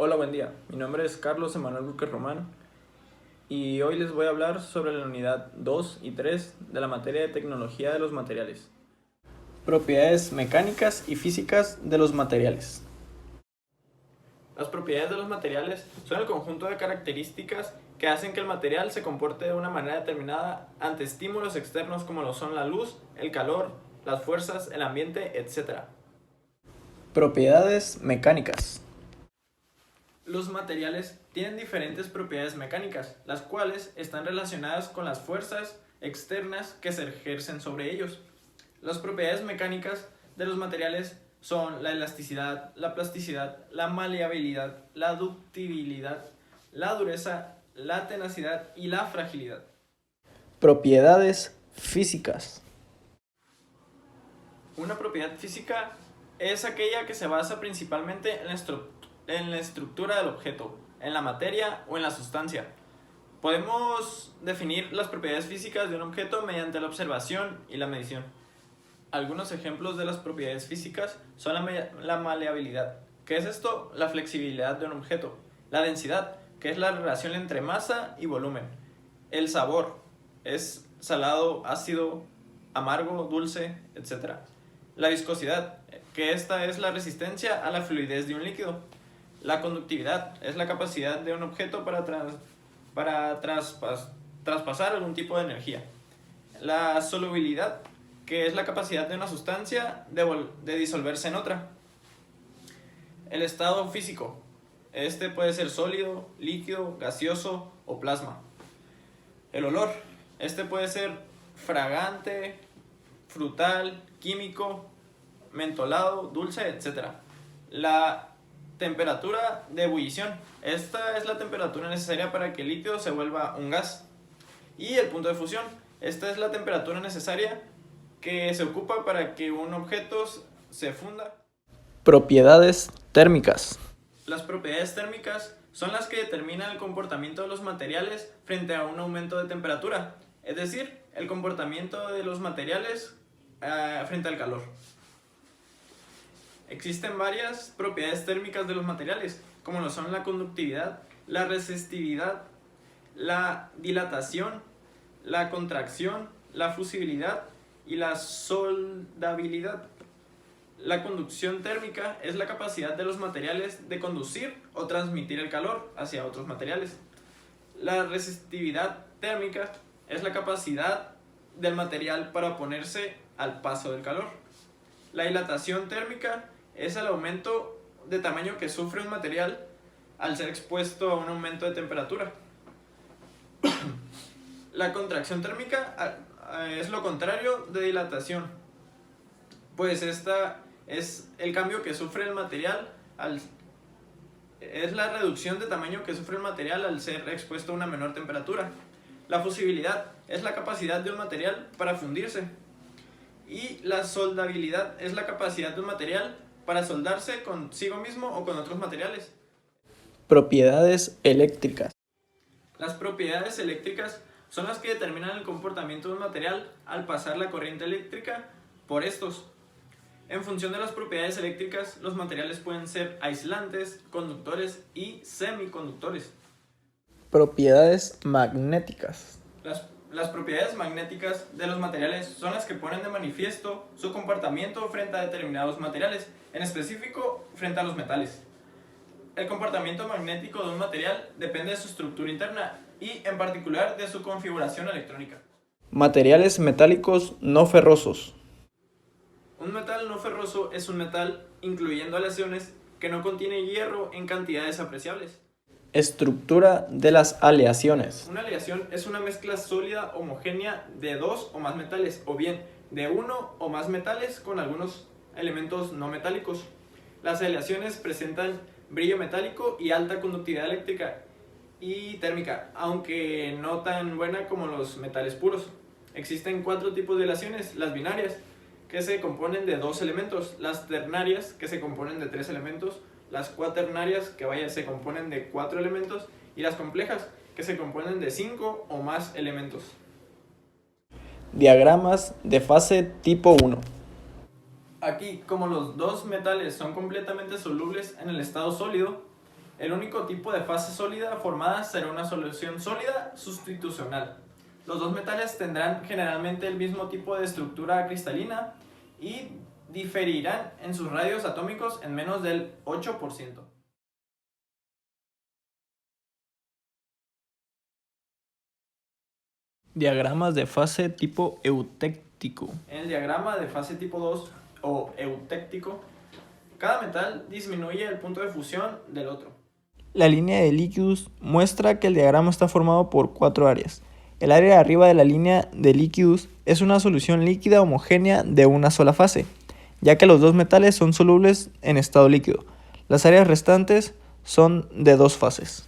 Hola, buen día. Mi nombre es Carlos Emanuel Buque Román y hoy les voy a hablar sobre la unidad 2 y 3 de la materia de tecnología de los materiales. Propiedades mecánicas y físicas de los materiales. Las propiedades de los materiales son el conjunto de características que hacen que el material se comporte de una manera determinada ante estímulos externos como lo son la luz, el calor, las fuerzas, el ambiente, etc. Propiedades mecánicas. Los materiales tienen diferentes propiedades mecánicas, las cuales están relacionadas con las fuerzas externas que se ejercen sobre ellos. Las propiedades mecánicas de los materiales son la elasticidad, la plasticidad, la maleabilidad, la ductibilidad, la dureza, la tenacidad y la fragilidad. Propiedades físicas. Una propiedad física es aquella que se basa principalmente en la estructura del objeto, en la materia o en la sustancia. Podemos definir las propiedades físicas de un objeto mediante la observación y la medición. Algunos ejemplos de las propiedades físicas son la maleabilidad. ¿Qué es esto? La flexibilidad de un objeto. La densidad, que es la relación entre masa y volumen. El sabor, es salado, ácido, amargo, dulce, etc. La viscosidad, que esta es la resistencia a la fluidez de un líquido. La conductividad es la capacidad de un objeto para traspasar algún tipo de energía. La solubilidad, que es la capacidad de una sustancia de disolverse en otra. El estado físico, este puede ser sólido, líquido, gaseoso o plasma. El olor, este puede ser fragante, frutal, químico, mentolado, dulce, etc. La temperatura de ebullición, esta es la temperatura necesaria para que el líquido se vuelva un gas. Y el punto de fusión, esta es la temperatura necesaria que se ocupa para que un objeto se funda. Propiedades térmicas. Las propiedades térmicas son las que determinan el comportamiento de los materiales frente a un aumento de temperatura, es decir, el comportamiento de los materiales frente al calor. Existen varias propiedades térmicas de los materiales, como lo son la conductividad, la resistividad, la dilatación, la contracción, la fusibilidad y la soldabilidad. La conducción térmica es la capacidad de los materiales de conducir o transmitir el calor hacia otros materiales. La resistividad térmica es la capacidad del material para oponerse al paso del calor. La dilatación térmica es el aumento de tamaño que sufre un material al ser expuesto a un aumento de temperatura. La contracción térmica es lo contrario de dilatación, pues esta es el cambio que sufre el material es la reducción de tamaño que sufre el material al ser expuesto a una menor temperatura. La fusibilidad es la capacidad de un material para fundirse. Y la soldabilidad es la capacidad de un material para soldarse consigo mismo o con otros materiales. Propiedades eléctricas. Las propiedades eléctricas son las que determinan el comportamiento de un material al pasar la corriente eléctrica por estos. En función de las propiedades eléctricas, los materiales pueden ser aislantes, conductores y semiconductores. Propiedades magnéticas. Las propiedades magnéticas de los materiales son las que ponen de manifiesto su comportamiento frente a determinados materiales, en específico frente a los metales. El comportamiento magnético de un material depende de su estructura interna y, en particular, de su configuración electrónica. Materiales metálicos no ferrosos. Un metal no ferroso es un metal, incluyendo aleaciones, que no contiene hierro en cantidades apreciables. Estructura de las aleaciones. Una aleación es una mezcla sólida homogénea de dos o más metales, o bien de uno o más metales con algunos elementos no metálicos. Las aleaciones presentan brillo metálico y alta conductividad eléctrica y térmica, aunque no tan buena como los metales puros. Existen 4 tipos de aleaciones: las binarias, que se componen de 2 elementos, las ternarias, que se componen de 3 elementos, las cuaternarias, que se componen de 4 elementos, y las complejas, que se componen de 5 o más elementos. Diagramas de fase tipo 1. Aquí, como los dos metales son completamente solubles en el estado sólido, El único tipo de fase sólida formada será una solución sólida sustitucional. Los dos metales tendrán generalmente el mismo tipo de estructura cristalina y diferirán en sus radios atómicos en menos del 8%. Diagramas de fase tipo eutéctico. En el diagrama de fase tipo 2 o eutéctico, cada metal disminuye el punto de fusión del otro. La línea de líquidos muestra que el diagrama está formado por 4 áreas. El área de arriba de la línea de líquidos es una solución líquida homogénea de una sola fase, ya que los dos metales son solubles en estado líquido. Las áreas restantes son de 2 fases.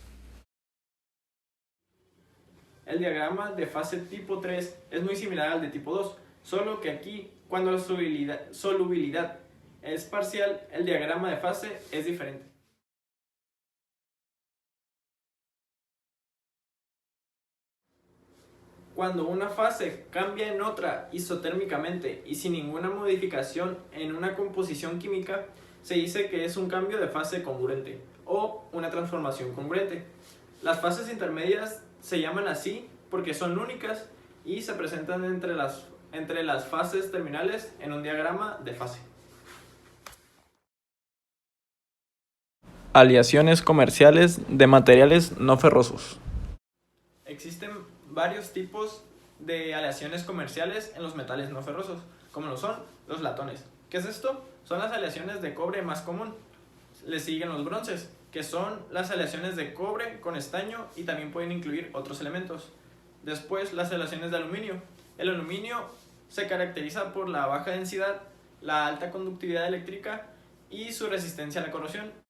El diagrama de fase tipo 3 es muy similar al de tipo 2, solo que aquí, cuando la solubilidad es parcial, el diagrama de fase es diferente. Cuando una fase cambia en otra isotérmicamente y sin ninguna modificación en una composición química, se dice que es un cambio de fase congruente o una transformación congruente. Las fases intermedias se llaman así porque son únicas y se presentan entre las fases terminales en un diagrama de fase. Aleaciones comerciales de materiales no ferrosos. Existen varios tipos de aleaciones comerciales en los metales no ferrosos, como lo son los latones. ¿Qué es esto? Son las aleaciones de cobre más común. Le siguen los bronces, que son las aleaciones de cobre con estaño y también pueden incluir otros elementos. Después, las aleaciones de aluminio. El aluminio se caracteriza por la baja densidad, la alta conductividad eléctrica y su resistencia a la corrosión.